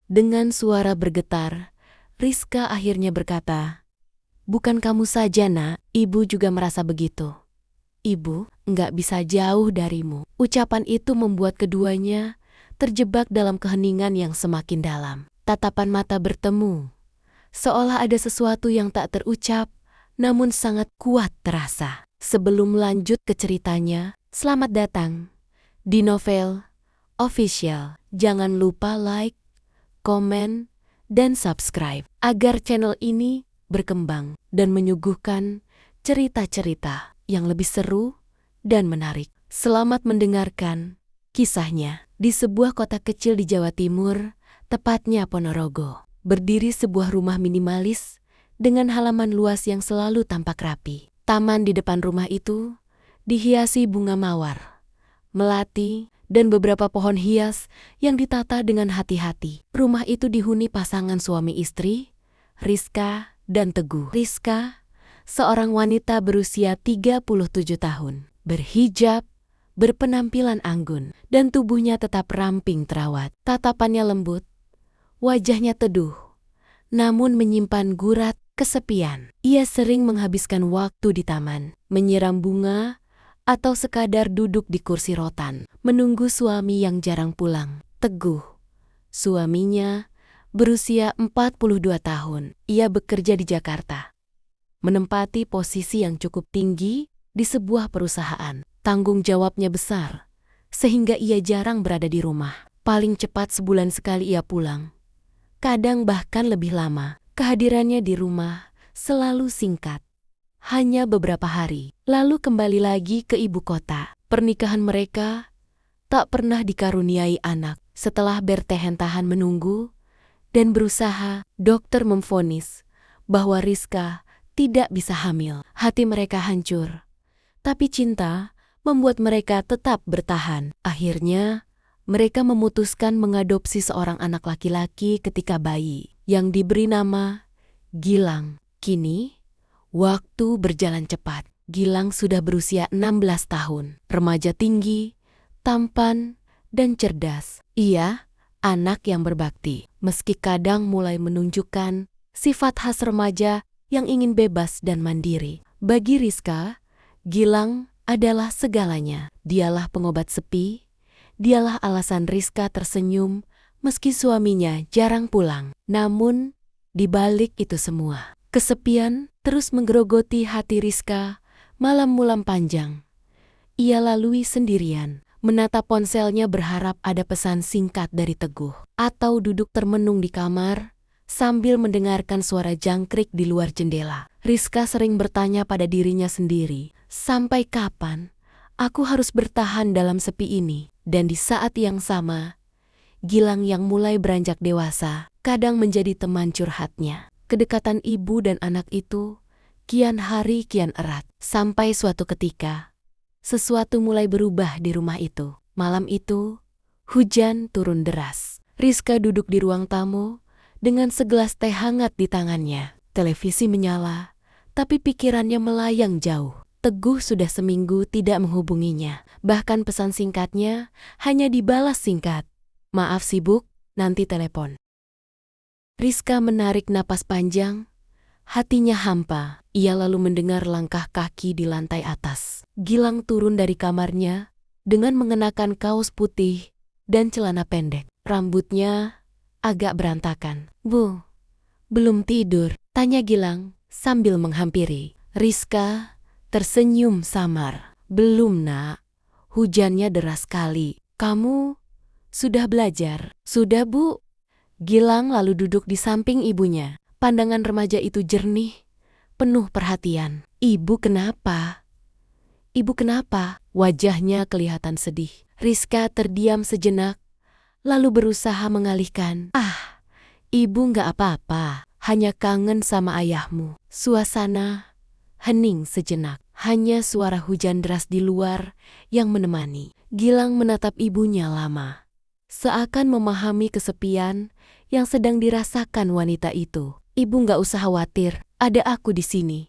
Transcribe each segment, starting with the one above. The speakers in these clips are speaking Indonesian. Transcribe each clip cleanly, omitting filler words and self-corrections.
Dengan suara bergetar, Rizka akhirnya berkata, "Bukan kamu saja, Nak, Ibu juga merasa begitu. Ibu nggak bisa jauh darimu." Ucapan itu membuat keduanya terjebak dalam keheningan yang semakin dalam. Tatapan mata bertemu, seolah ada sesuatu yang tak terucap, namun sangat kuat terasa. Sebelum lanjut ke ceritanya, selamat datang di Novel Official. Jangan lupa like, komen, dan subscribe agar channel ini berkembang dan menyuguhkan cerita-cerita yang lebih seru dan menarik. Selamat mendengarkan kisahnya. Di sebuah kota kecil di Jawa Timur, tepatnya Ponorogo, berdiri sebuah rumah minimalis dengan halaman luas yang selalu tampak rapi. Taman di depan rumah itu dihiasi bunga mawar, melati, dan beberapa pohon hias yang ditata dengan hati-hati. Rumah itu dihuni pasangan suami istri, Rizka dan Teguh. Rizka, seorang wanita berusia 37 tahun, berhijab, berpenampilan anggun, dan tubuhnya tetap ramping terawat. Tatapannya lembut, wajahnya teduh, namun menyimpan gurat kesepian. Ia sering menghabiskan waktu di taman, menyiram bunga, atau sekadar duduk di kursi rotan, menunggu suami yang jarang pulang. Teguh, suaminya, berusia 42 tahun. Ia bekerja di Jakarta, menempati posisi yang cukup tinggi di sebuah perusahaan. Tanggung jawabnya besar, sehingga ia jarang berada di rumah. Paling cepat sebulan sekali ia pulang. Kadang bahkan lebih lama. Kehadirannya di rumah selalu singkat, hanya beberapa hari, lalu kembali lagi ke ibu kota. Pernikahan mereka tak pernah dikaruniai anak. Setelah bertahan-tahan menunggu dan berusaha, dokter memvonis bahwa Rizka tidak bisa hamil. Hati mereka hancur, tapi cinta membuat mereka tetap bertahan. Akhirnya, mereka memutuskan mengadopsi seorang anak laki-laki ketika bayi, yang diberi nama Gilang. Kini, waktu berjalan cepat. Gilang sudah berusia 16 tahun, remaja tinggi, tampan, dan cerdas. Ia anak yang berbakti, meski kadang mulai menunjukkan sifat khas remaja yang ingin bebas dan mandiri. Bagi Rizka, Gilang adalah segalanya. Dialah pengobat sepi, dialah alasan Rizka tersenyum meski suaminya jarang pulang. Namun, di balik itu semua, kesepian terus menggerogoti hati Rizka. Malam-malam panjang ia lalui sendirian, menatap ponselnya berharap ada pesan singkat dari Teguh, atau duduk termenung di kamar sambil mendengarkan suara jangkrik di luar jendela. Rizka sering bertanya pada dirinya sendiri, sampai kapan aku harus bertahan dalam sepi ini? Dan di saat yang sama, Gilang yang mulai beranjak dewasa kadang menjadi teman curhatnya. Kedekatan ibu dan anak itu kian hari kian erat, sampai suatu ketika sesuatu mulai berubah di rumah itu. Malam itu, hujan turun deras. Rizka duduk di ruang tamu dengan segelas teh hangat di tangannya. Televisi menyala, tapi pikirannya melayang jauh. Teguh sudah seminggu tidak menghubunginya. Bahkan pesan singkatnya hanya dibalas singkat, "Maaf sibuk, nanti telepon." Rizka menarik napas panjang, hatinya hampa. Ia lalu mendengar langkah kaki di lantai atas. Gilang turun dari kamarnya dengan mengenakan kaos putih dan celana pendek. Rambutnya agak berantakan. "Bu, belum tidur?" tanya Gilang sambil menghampiri. Rizka tersenyum samar. "Belum, Nak. Hujannya deras sekali. Kamu sudah belajar?" "Sudah, Bu." Gilang lalu duduk di samping ibunya. Pandangan remaja itu jernih, penuh perhatian. "Ibu kenapa? Ibu kenapa?" Wajahnya kelihatan sedih. Rizka terdiam sejenak, lalu berusaha mengalihkan. "Ah, ibu nggak apa-apa, hanya kangen sama ayahmu." Suasana hening sejenak, hanya suara hujan deras di luar yang menemani. Gilang menatap ibunya lama, seakan memahami kesepian yang sedang dirasakan wanita itu. "Ibu nggak usah khawatir, ada aku di sini,"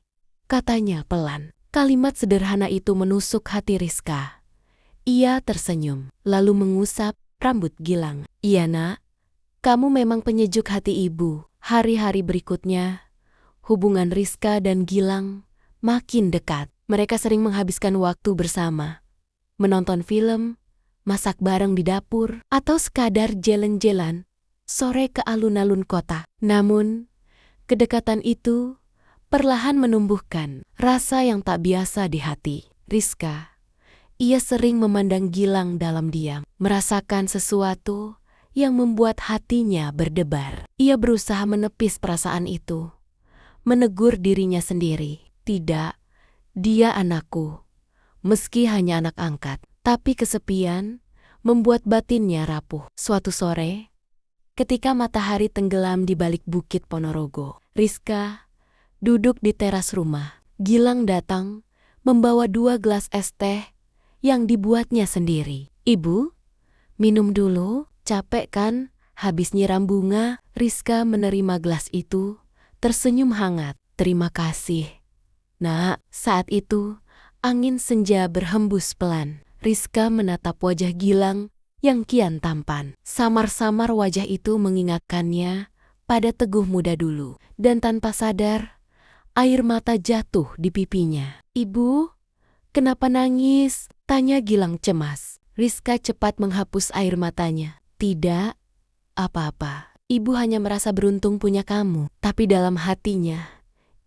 katanya pelan. Kalimat sederhana itu menusuk hati Rizka. Ia tersenyum, lalu mengusap rambut Gilang. "Iya, Nak, Kamu memang penyejuk hati ibu. Hari-hari berikutnya, hubungan Rizka dan Gilang makin dekat. Mereka sering menghabiskan waktu bersama, menonton film, masak bareng di dapur, atau sekadar jalan-jalan sore ke alun-alun kota. Namun, kedekatan itu perlahan menumbuhkan rasa yang tak biasa di hati Rizka. Ia sering memandang Gilang dalam diam, merasakan sesuatu yang membuat hatinya berdebar. Ia berusaha menepis perasaan itu, menegur dirinya sendiri. Tidak, dia anakku, meski hanya anak angkat. Tapi kesepian membuat batinnya rapuh. Suatu sore, ketika matahari tenggelam di balik bukit Ponorogo, Rizka duduk di teras rumah. Gilang datang membawa 2 gelas es teh yang dibuatnya sendiri. "Ibu, minum dulu, capek kan habis nyiram bunga?" Rizka menerima gelas itu, tersenyum hangat. "Terima kasih, Nak." Saat itu, angin senja berhembus pelan. Rizka menatap wajah Gilang yang kian tampan. Samar-samar wajah itu mengingatkannya pada Teguh muda dulu. Dan tanpa sadar, air mata jatuh di pipinya. "Ibu, kenapa nangis?" tanya Gilang cemas. Rizka cepat menghapus air matanya. "Tidak, apa-apa. Ibu hanya merasa beruntung punya kamu." Tapi dalam hatinya,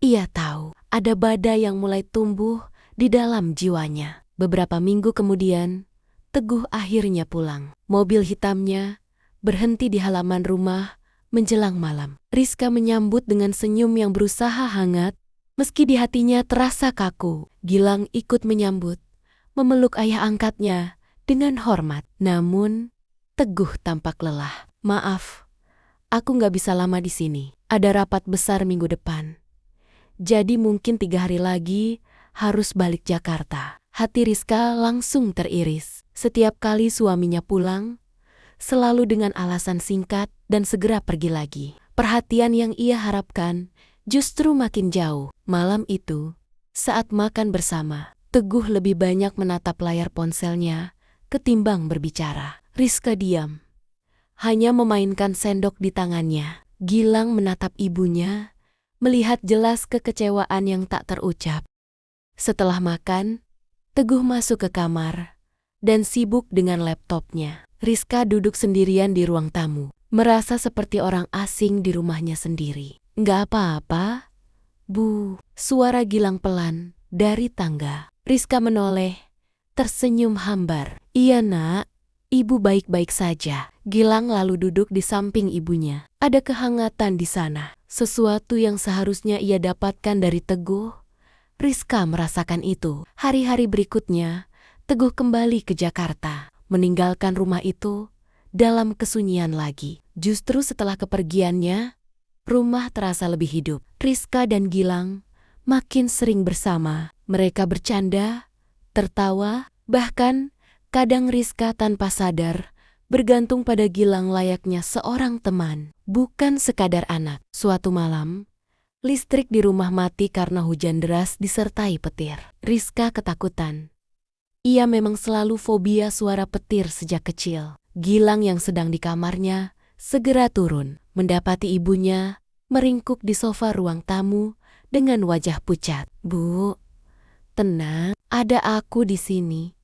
ia tahu ada badai yang mulai tumbuh di dalam jiwanya. Beberapa minggu kemudian, Teguh akhirnya pulang. Mobil hitamnya berhenti di halaman rumah menjelang malam. Rizka menyambut dengan senyum yang berusaha hangat, meski di hatinya terasa kaku. Gilang ikut menyambut, memeluk ayah angkatnya dengan hormat. Namun, Teguh tampak lelah. "Maaf, aku nggak bisa lama di sini. Ada rapat besar minggu depan. Jadi mungkin 3 hari lagi harus balik Jakarta." Hati Rizka langsung teriris. Setiap kali suaminya pulang, selalu dengan alasan singkat dan segera pergi lagi. Perhatian yang ia harapkan justru makin jauh. Malam itu, saat makan bersama, Teguh lebih banyak menatap layar ponselnya ketimbang berbicara. Rizka diam, hanya memainkan sendok di tangannya. Gilang menatap ibunya, melihat jelas kekecewaan yang tak terucap. Setelah makan, Teguh masuk ke kamar dan sibuk dengan laptopnya. Rizka duduk sendirian di ruang tamu, merasa seperti orang asing di rumahnya sendiri. "Nggak apa-apa, Bu." Suara Gilang pelan dari tangga. Rizka menoleh, tersenyum hambar. "Iya, Nak, Ibu baik-baik saja." Gilang lalu duduk di samping ibunya. Ada kehangatan di sana, sesuatu yang seharusnya ia dapatkan dari Teguh. Rizka merasakan itu. Hari-hari berikutnya, Teguh kembali ke Jakarta, meninggalkan rumah itu dalam kesunyian lagi. Justru setelah kepergiannya, rumah terasa lebih hidup. Rizka dan Gilang makin sering bersama. Mereka bercanda, tertawa, bahkan kadang Rizka tanpa sadar bergantung pada Gilang layaknya seorang teman, bukan sekadar anak. Suatu malam, listrik di rumah mati karena hujan deras disertai petir. Rizka ketakutan. Ia memang selalu fobia suara petir sejak kecil. Gilang yang sedang di kamarnya segera turun, mendapati ibunya meringkuk di sofa ruang tamu dengan wajah pucat. "Bu, tenang, ada aku di sini,"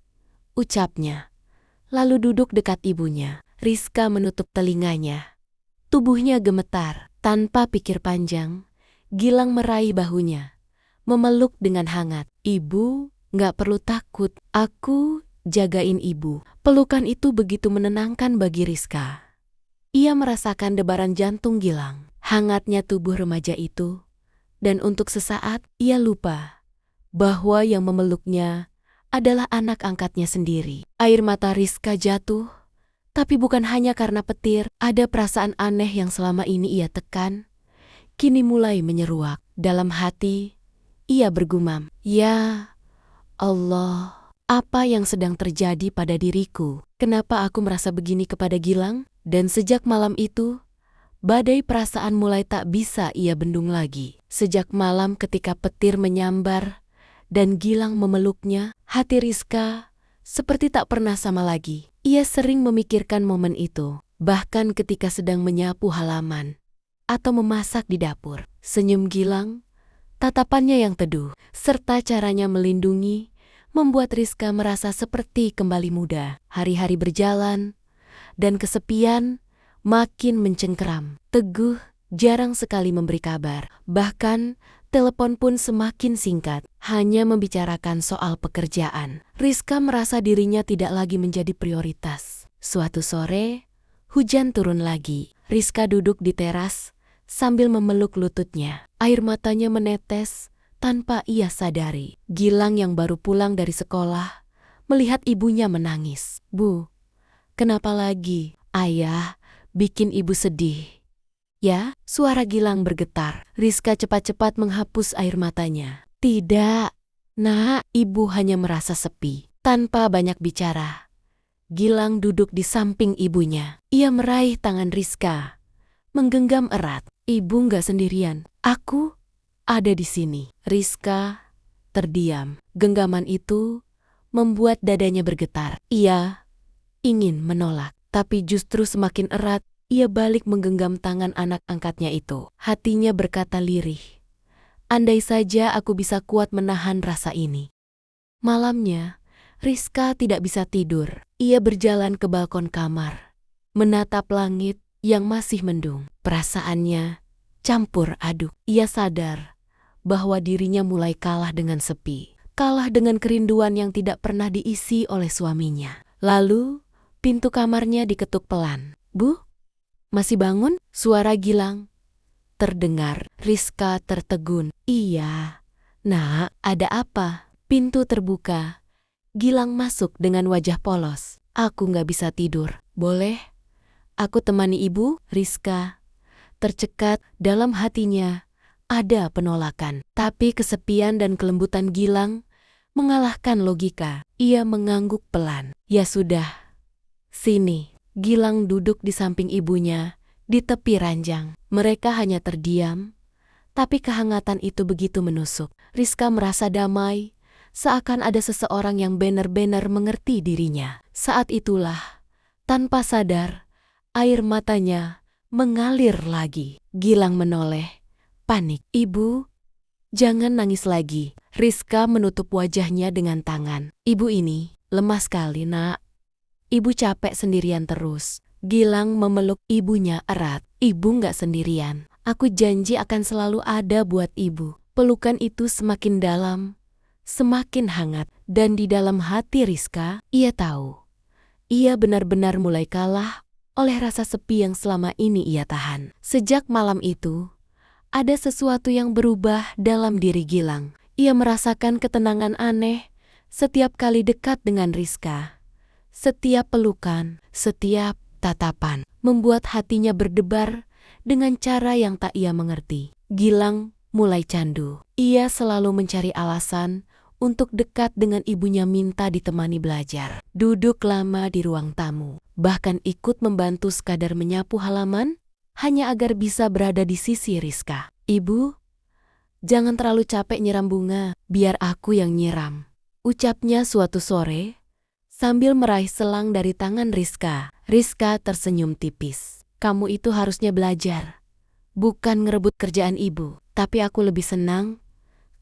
ucapnya. Lalu duduk dekat ibunya. Rizka menutup telinganya. Tubuhnya gemetar. Tanpa pikir panjang, Gilang meraih bahunya, memeluk dengan hangat. "Ibu, nggak perlu takut. Aku jagain ibu." Pelukan itu begitu menenangkan bagi Rizka. Ia merasakan debaran jantung Gilang, hangatnya tubuh remaja itu, dan untuk sesaat ia lupa bahwa yang memeluknya adalah anak angkatnya sendiri. Air mata Rizka jatuh, tapi bukan hanya karena petir. Ada perasaan aneh yang selama ini ia tekan, kini mulai menyeruak. Dalam hati, ia bergumam, "Ya Allah, apa yang sedang terjadi pada diriku? Kenapa aku merasa begini kepada Gilang?" Dan sejak malam itu, badai perasaan mulai tak bisa ia bendung lagi. Sejak malam ketika petir menyambar dan Gilang memeluknya, hati Rizka seperti tak pernah sama lagi. Ia sering memikirkan momen itu. bahkan ketika sedang menyapu halaman atau memasak di dapur. Senyum Gilang, tatapannya yang teduh, serta caranya melindungi, membuat Rizka merasa seperti kembali muda. Hari-hari berjalan, dan kesepian makin mencengkeram. Teguh jarang sekali memberi kabar, bahkan telepon pun semakin singkat, hanya membicarakan soal pekerjaan. Rizka merasa dirinya tidak lagi menjadi prioritas. Suatu sore, hujan turun lagi. Rizka duduk di teras sambil memeluk lututnya. Air matanya menetes tanpa ia sadari. Gilang yang baru pulang dari sekolah melihat ibunya menangis. "Bu, kenapa lagi? Ayah bikin ibu sedih." "Ya," suara Gilang bergetar. Rizka cepat-cepat menghapus air matanya. "Tidak, Nak, ibu hanya merasa sepi." Tanpa banyak bicara, Gilang duduk di samping ibunya. Ia meraih tangan Rizka, menggenggam erat. "Ibu nggak sendirian, aku ada di sini." Rizka terdiam. Genggaman itu membuat dadanya bergetar. Ia ingin menolak, tapi justru semakin erat. Ia balik menggenggam tangan anak angkatnya itu. Hatinya berkata lirih, "Andai saja aku bisa kuat menahan rasa ini." Malamnya, Rizka tidak bisa tidur. Ia berjalan ke balkon kamar, menatap langit yang masih mendung. Perasaannya campur aduk. Ia sadar bahwa dirinya mulai kalah dengan sepi, kalah dengan kerinduan yang tidak pernah diisi oleh suaminya. Lalu, pintu kamarnya diketuk pelan. "Bu, masih bangun?" Suara Gilang terdengar. Rizka tertegun. "Iya, Nak, ada apa?" Pintu terbuka. Gilang masuk dengan wajah polos. "Aku nggak bisa tidur. Boleh aku temani ibu?" Rizka tercekat. Dalam hatinya ada penolakan. Tapi kesepian dan kelembutan Gilang mengalahkan logika. Ia mengangguk pelan. "Ya sudah, sini." Gilang duduk di samping ibunya, di tepi ranjang. Mereka hanya terdiam, tapi kehangatan itu begitu menusuk. Rizka merasa damai, seakan ada seseorang yang benar-benar mengerti dirinya. Saat itulah, tanpa sadar, air matanya mengalir lagi. Gilang menoleh, panik. "Ibu, jangan nangis lagi." Rizka menutup wajahnya dengan tangan. "Ibu ini lemah sekali, Nak. Ibu capek sendirian terus." Gilang memeluk ibunya erat. "Ibu nggak sendirian. Aku janji akan selalu ada buat ibu." Pelukan itu semakin dalam, semakin hangat. Dan di dalam hati Rizka, ia tahu, ia benar-benar mulai kalah oleh rasa sepi yang selama ini ia tahan. Sejak malam itu, ada sesuatu yang berubah dalam diri Gilang. Ia merasakan ketenangan aneh setiap kali dekat dengan Rizka. Setiap pelukan, setiap tatapan membuat hatinya berdebar dengan cara yang tak ia mengerti. Gilang mulai candu. Ia selalu mencari alasan untuk dekat dengan ibunya, minta ditemani belajar, duduk lama di ruang tamu, bahkan ikut membantu sekadar menyapu halaman hanya agar bisa berada di sisi Rizka. "Ibu, jangan terlalu capek nyiram bunga, biar aku yang nyiram," ucapnya suatu sore sambil meraih selang dari tangan Rizka. Rizka tersenyum tipis. "Kamu itu harusnya belajar, bukan ngerebut kerjaan ibu. Tapi aku lebih senang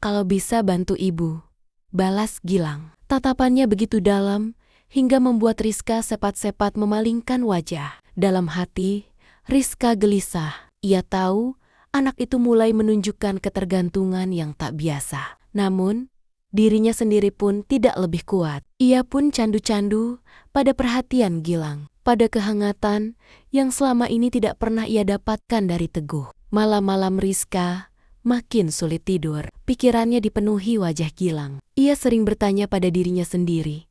kalau bisa bantu ibu," balas Gilang. Tatapannya begitu dalam hingga membuat Rizka sepat-sepat memalingkan wajah. Dalam hati, Rizka gelisah. Ia tahu anak itu mulai menunjukkan ketergantungan yang tak biasa. Namun, dirinya sendiri pun tidak lebih kuat. Ia pun candu-candu pada perhatian Gilang, pada kehangatan yang selama ini tidak pernah ia dapatkan dari Teguh. Malam-malam Rizka makin sulit tidur. Pikirannya dipenuhi wajah Gilang. Ia sering bertanya pada dirinya sendiri,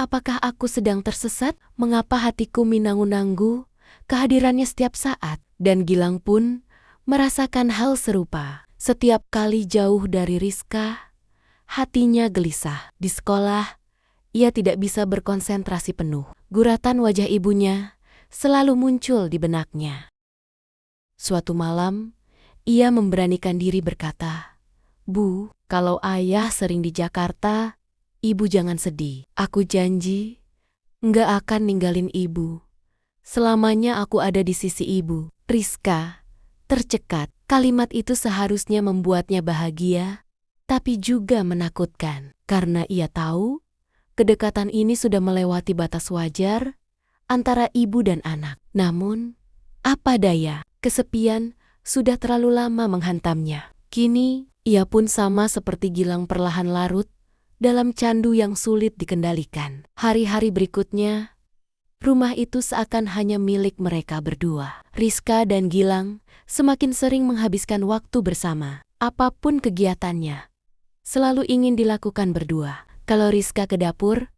apakah aku sedang tersesat? Mengapa hatiku minangu-nanggu kehadirannya setiap saat? Dan Gilang pun merasakan hal serupa. Setiap kali jauh dari Rizka, hatinya gelisah. Di sekolah, ia tidak bisa berkonsentrasi penuh. Guratan wajah ibunya selalu muncul di benaknya. Suatu malam, ia memberanikan diri berkata, "Bu, kalau ayah sering di Jakarta, ibu jangan sedih. Aku janji nggak akan ninggalin ibu Selamanya aku ada di sisi ibu. Rizka tercekat. Kalimat itu seharusnya membuatnya bahagia, tapi juga menakutkan. Karena ia tahu, kedekatan ini sudah melewati batas wajar antara ibu dan anak. Namun, apa daya, kesepian sudah terlalu lama menghantamnya. Kini, ia pun sama seperti Gilang perlahan larut dalam candu yang sulit dikendalikan. Hari-hari berikutnya, rumah itu seakan hanya milik mereka berdua. Rizka dan Gilang semakin sering menghabiskan waktu bersama. Apapun kegiatannya, selalu ingin dilakukan berdua. Kalau Rizka ke dapur,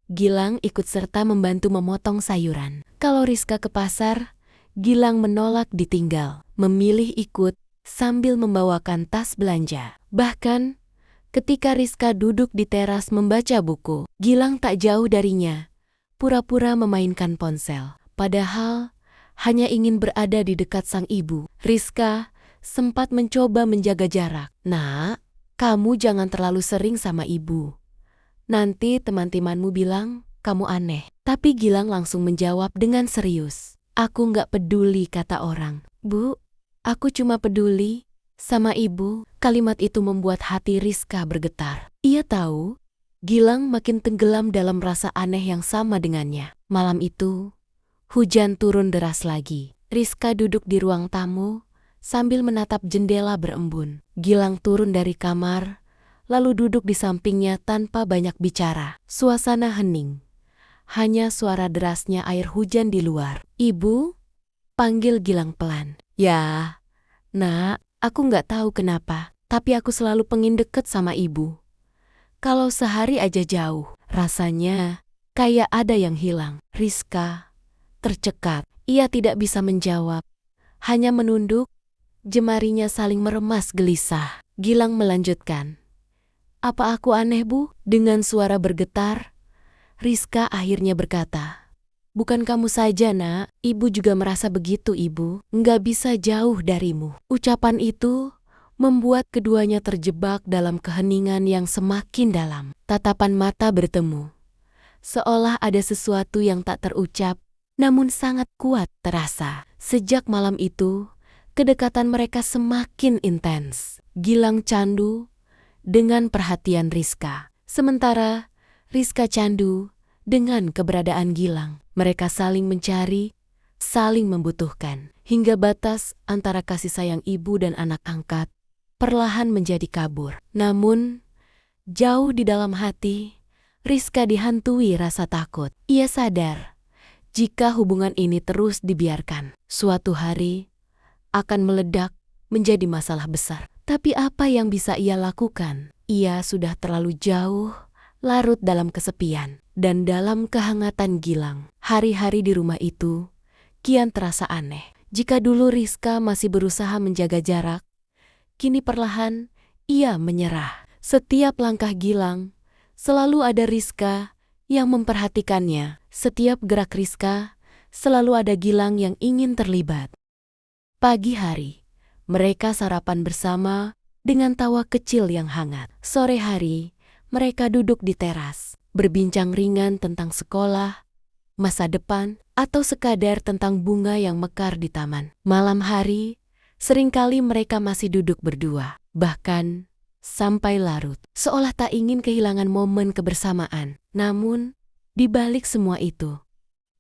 Gilang ikut serta membantu memotong sayuran. Kalau Rizka ke pasar, Gilang menolak ditinggal, memilih ikut sambil membawakan tas belanja. Bahkan, ketika Rizka duduk di teras membaca buku, Gilang tak jauh darinya, pura-pura memainkan ponsel. Padahal, hanya ingin berada di dekat sang ibu. Rizka sempat mencoba menjaga jarak. "Nak, kamu jangan terlalu sering sama ibu. Nanti teman-temanmu bilang kamu aneh." Tapi Gilang langsung menjawab dengan serius. "Aku nggak peduli kata orang. Bu, aku cuma peduli sama ibu." Kalimat itu membuat hati Rizka bergetar. Ia tahu Gilang makin tenggelam dalam rasa aneh yang sama dengannya. Malam itu, hujan turun deras lagi. Rizka duduk di ruang tamu sambil menatap jendela berembun. Gilang turun dari kamar, lalu duduk di sampingnya tanpa banyak bicara. Suasana hening. Hanya suara derasnya air hujan di luar. "Ibu?" panggil Gilang pelan. "Ya, Nak, aku nggak tahu kenapa, tapi aku selalu pengen deket sama ibu. Kalau sehari aja jauh, rasanya kayak ada yang hilang." Rizka tercekat. Ia tidak bisa menjawab, hanya menunduk, jemarinya saling meremas gelisah. Gilang melanjutkan, "Apa aku aneh, Bu?" Dengan suara bergetar, Rizka akhirnya berkata, "Bukan kamu saja, Nak. Ibu juga merasa begitu, Ibu. Nggak bisa jauh darimu." Ucapan itu membuat keduanya terjebak dalam keheningan yang semakin dalam. Tatapan mata bertemu, seolah ada sesuatu yang tak terucap, namun sangat kuat terasa. Sejak malam itu, kedekatan mereka semakin intens. Gilang candu dengan perhatian Rizka, sementara Rizka candu dengan keberadaan Gilang. Mereka saling mencari, saling membutuhkan, hingga batas antara kasih sayang ibu dan anak angkat perlahan menjadi kabur. Namun, jauh di dalam hati, Rizka dihantui rasa takut. Ia sadar, jika hubungan ini terus dibiarkan, suatu hari akan meledak menjadi masalah besar. Tapi apa yang bisa ia lakukan? Ia sudah terlalu jauh larut dalam kesepian dan dalam kehangatan Gilang. Hari-hari di rumah itu kian terasa aneh. Jika dulu Rizka masih berusaha menjaga jarak, kini perlahan ia menyerah. Setiap langkah Gilang selalu ada Rizka yang memperhatikannya. Setiap gerak Rizka selalu ada Gilang yang ingin terlibat. Pagi hari, mereka sarapan bersama dengan tawa kecil yang hangat. Sore hari, mereka duduk di teras, berbincang ringan tentang sekolah, masa depan, atau sekadar tentang bunga yang mekar di taman. Malam hari, seringkali mereka masih duduk berdua, bahkan sampai larut, seolah tak ingin kehilangan momen kebersamaan. Namun, di balik semua itu,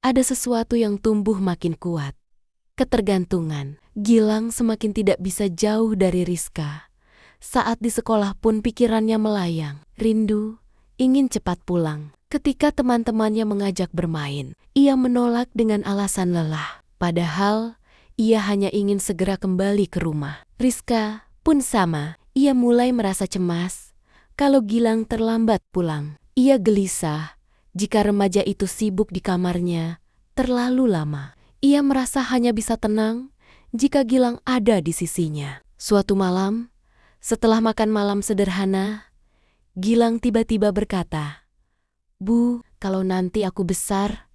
ada sesuatu yang tumbuh makin kuat. Ketergantungan. Gilang semakin tidak bisa jauh dari Rizka. Saat di sekolah pun pikirannya melayang. Rindu, ingin cepat pulang. Ketika teman-temannya mengajak bermain, ia menolak dengan alasan lelah. Padahal, ia hanya ingin segera kembali ke rumah. Rizka pun sama. Ia mulai merasa cemas kalau Gilang terlambat pulang. Ia gelisah jika remaja itu sibuk di kamarnya terlalu lama. Ia merasa hanya bisa tenang jika Gilang ada di sisinya. Suatu malam, setelah makan malam sederhana, Gilang tiba-tiba berkata, "Bu, kalau nanti aku besar,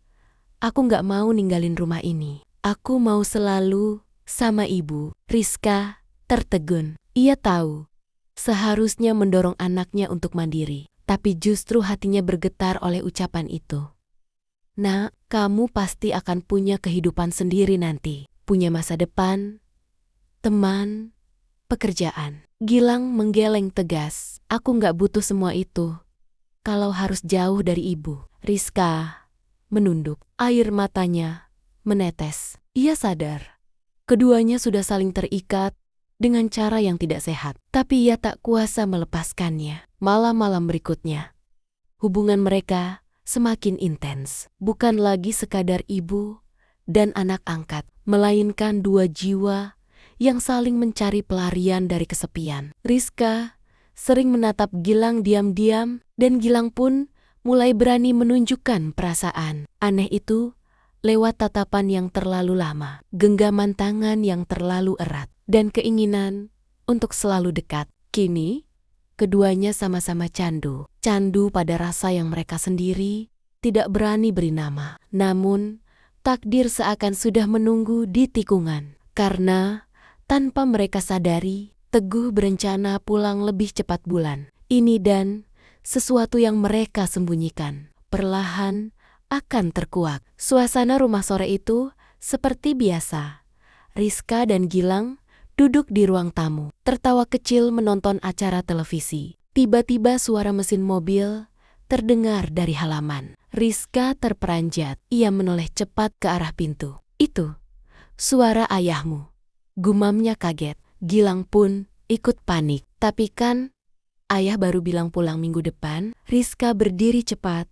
aku nggak mau ninggalin rumah ini. Aku mau selalu sama ibu." Rizka tertegun. Ia tahu, seharusnya mendorong anaknya untuk mandiri, tapi justru hatinya bergetar oleh ucapan itu. "Nak, Kamu pasti akan punya kehidupan sendiri nanti. Punya masa depan, teman, pekerjaan. Gilang menggeleng tegas. Aku nggak butuh semua itu. Kalau harus jauh dari ibu. Rizka menunduk. Air matanya menetes. Ia sadar. Keduanya sudah saling terikat dengan cara yang tidak sehat. Tapi ia tak kuasa melepaskannya. Malam-malam berikutnya, hubungan mereka semakin intens. Bukan lagi sekadar ibu dan anak angkat, melainkan dua jiwa yang saling mencari pelarian dari kesepian. Rizka sering menatap Gilang diam-diam, dan Gilang pun mulai berani menunjukkan perasaan. Aneh itu, lewat tatapan yang terlalu lama, genggaman tangan yang terlalu erat, dan keinginan untuk selalu dekat. Kini, keduanya sama-sama candu. Candu pada rasa yang mereka sendiri tidak berani beri nama. Namun, takdir seakan sudah menunggu di tikungan. Karena, tanpa mereka sadari, Teguh berencana pulang lebih cepat bulan ini, dan sesuatu yang mereka sembunyikan perlahan akan terkuak. Suasana rumah sore itu seperti biasa. Rizka dan Gilang duduk di ruang tamu, tertawa kecil menonton acara televisi. Tiba-tiba suara mesin mobil terdengar dari halaman. Rizka terperanjat. Ia menoleh cepat ke arah pintu. Itu suara ayahmu, gumamnya kaget. Gilang pun ikut panik. Tapi kan ayah baru bilang pulang minggu depan. Rizka berdiri cepat,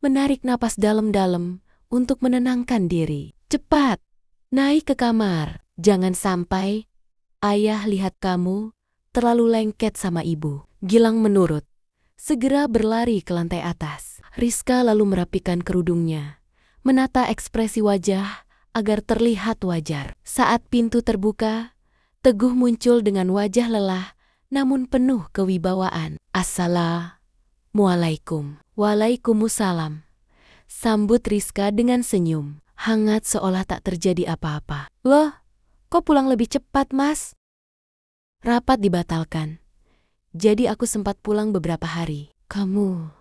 menarik napas dalam-dalam untuk menenangkan diri. Cepat, naik ke kamar. Jangan sampai ayah lihat kamu terlalu lengket sama ibu. Gilang menurut. Segera berlari ke lantai atas. Rizka lalu merapikan kerudungnya, menata ekspresi wajah agar terlihat wajar. Saat pintu terbuka, Teguh muncul dengan wajah lelah namun penuh kewibawaan. Assalamualaikum. Waalaikumsalam. Sambut Rizka dengan senyum hangat seolah tak terjadi apa-apa. Loh, kok pulang lebih cepat, Mas? Rapat dibatalkan. Jadi aku sempat pulang beberapa hari. Kamu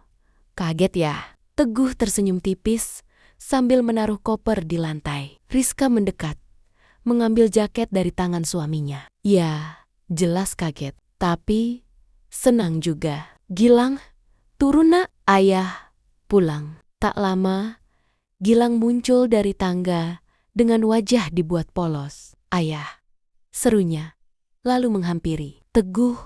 kaget ya? Teguh tersenyum tipis sambil menaruh koper di lantai. Rizka mendekat, mengambil jaket dari tangan suaminya. Ya, jelas kaget, tapi senang juga. Gilang, turun nak, ayah pulang. Tak lama, Gilang muncul dari tangga dengan wajah dibuat polos. Ayah, serunya, lalu menghampiri. Teguh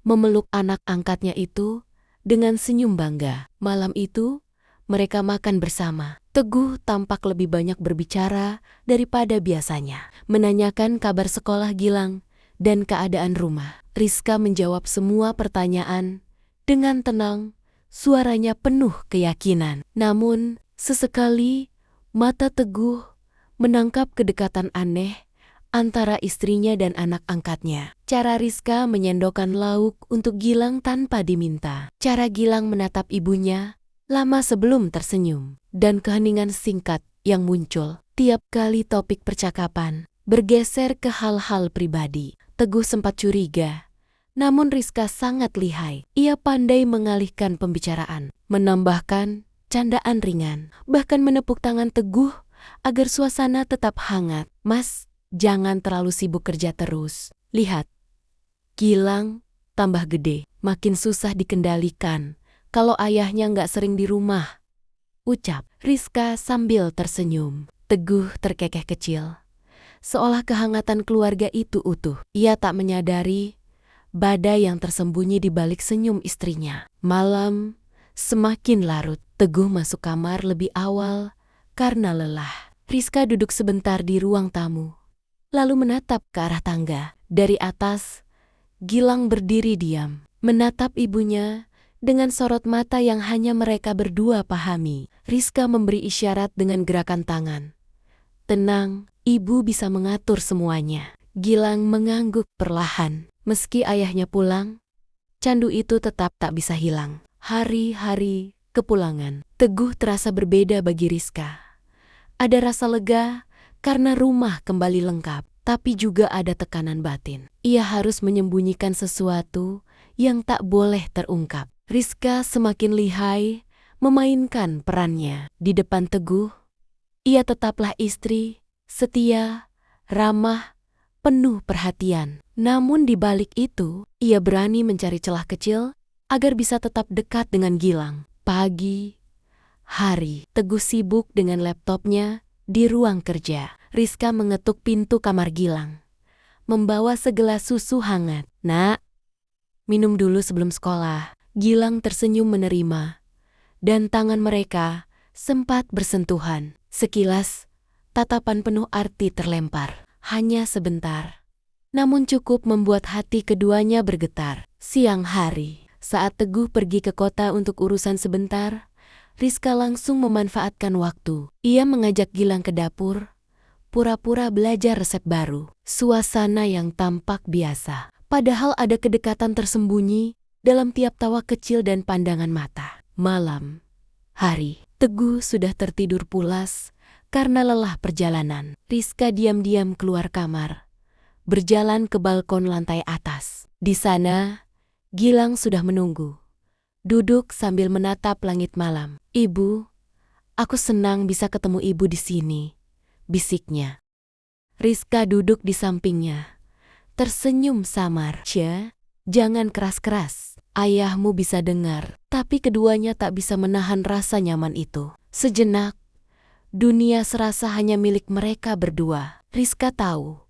memeluk anak angkatnya itu dengan senyum bangga. Malam itu, mereka makan bersama. Teguh tampak lebih banyak berbicara daripada biasanya, menanyakan kabar sekolah Gilang dan keadaan rumah. Rizka menjawab semua pertanyaan dengan tenang, suaranya penuh keyakinan. Namun, sesekali mata Teguh menangkap kedekatan aneh antara istrinya dan anak angkatnya. Cara Rizka menyendokkan lauk untuk Gilang tanpa diminta. Cara Gilang menatap ibunya lama sebelum tersenyum, dan keheningan singkat yang muncul tiap kali topik percakapan bergeser ke hal-hal pribadi. Teguh sempat curiga, namun Rizka sangat lihai. Ia pandai mengalihkan pembicaraan, menambahkan candaan ringan, bahkan menepuk tangan Teguh agar suasana tetap hangat. Mas, jangan terlalu sibuk kerja terus. Lihat, Gilang tambah gede, makin susah dikendalikan kalau ayahnya nggak sering di rumah, ucap Rizka sambil tersenyum. Teguh terkekeh kecil, seolah kehangatan keluarga itu utuh. Ia tak menyadari badai yang tersembunyi di balik senyum istrinya. Malam semakin larut. Teguh masuk kamar lebih awal karena lelah. Rizka duduk sebentar di ruang tamu, lalu menatap ke arah tangga. Dari atas, Gilang berdiri diam, menatap ibunya dengan sorot mata yang hanya mereka berdua pahami. Rizka memberi isyarat dengan gerakan tangan. Tenang, ibu bisa mengatur semuanya. Gilang mengangguk perlahan. Meski ayahnya pulang, candu itu tetap tak bisa hilang. Hari-hari kepulangan Teguh terasa berbeda bagi Rizka. Ada rasa lega karena rumah kembali lengkap, tapi juga ada tekanan batin. Ia harus menyembunyikan sesuatu yang tak boleh terungkap. Rizka semakin lihai memainkan perannya di depan Teguh. ia tetaplah istri, setia, ramah, penuh perhatian. Namun di balik itu, ia berani mencari celah kecil agar bisa tetap dekat dengan Gilang. Pagi, hari, Teguh sibuk dengan laptopnya di ruang kerja. Rizka mengetuk pintu kamar Gilang, membawa segelas susu hangat. "Nak, minum dulu sebelum sekolah." Gilang tersenyum menerima, dan tangan mereka sempat bersentuhan. Sekilas, tatapan penuh arti terlempar. Hanya sebentar, namun cukup membuat hati keduanya bergetar. Siang hari, saat Teguh pergi ke kota untuk urusan sebentar, Rizka langsung memanfaatkan waktu. Ia mengajak Gilang ke dapur, pura-pura belajar resep baru. Suasana yang tampak biasa, padahal ada kedekatan tersembunyi dalam tiap tawa kecil dan pandangan mata. Malam, hari, Teguh sudah tertidur pulas karena lelah perjalanan. Rizka diam-diam keluar kamar, berjalan ke balkon lantai atas. Di sana, Gilang sudah menunggu, duduk sambil menatap langit malam. "Ibu, aku senang bisa ketemu ibu di sini," bisiknya. Rizka duduk di sampingnya, tersenyum samar. "Cia, jangan keras-keras. Ayahmu bisa dengar." Tapi keduanya tak bisa menahan rasa nyaman itu. Sejenak, dunia serasa hanya milik mereka berdua. Rizka tahu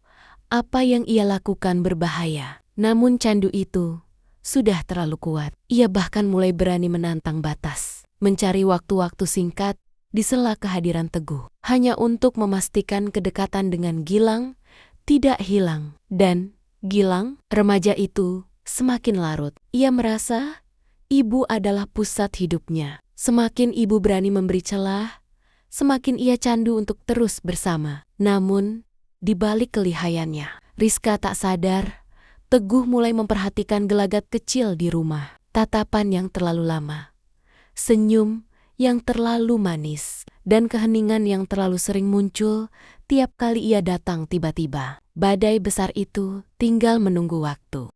apa yang ia lakukan berbahaya, namun candu itu sudah terlalu kuat. Ia bahkan mulai berani menantang batas, mencari waktu-waktu singkat di sela kehadiran Teguh, hanya untuk memastikan kedekatan dengan Gilang tidak hilang. Dan Gilang, remaja itu, semakin larut. Ia merasa ibu adalah pusat hidupnya. Semakin ibu berani memberi celah, semakin ia candu untuk terus bersama. Namun, di balik kelihayannya, Rizka tak sadar, Teguh mulai memperhatikan gelagat kecil di rumah. Tatapan yang terlalu lama, senyum yang terlalu manis, dan keheningan yang terlalu sering muncul tiap kali ia datang tiba-tiba. Badai besar itu tinggal menunggu waktu.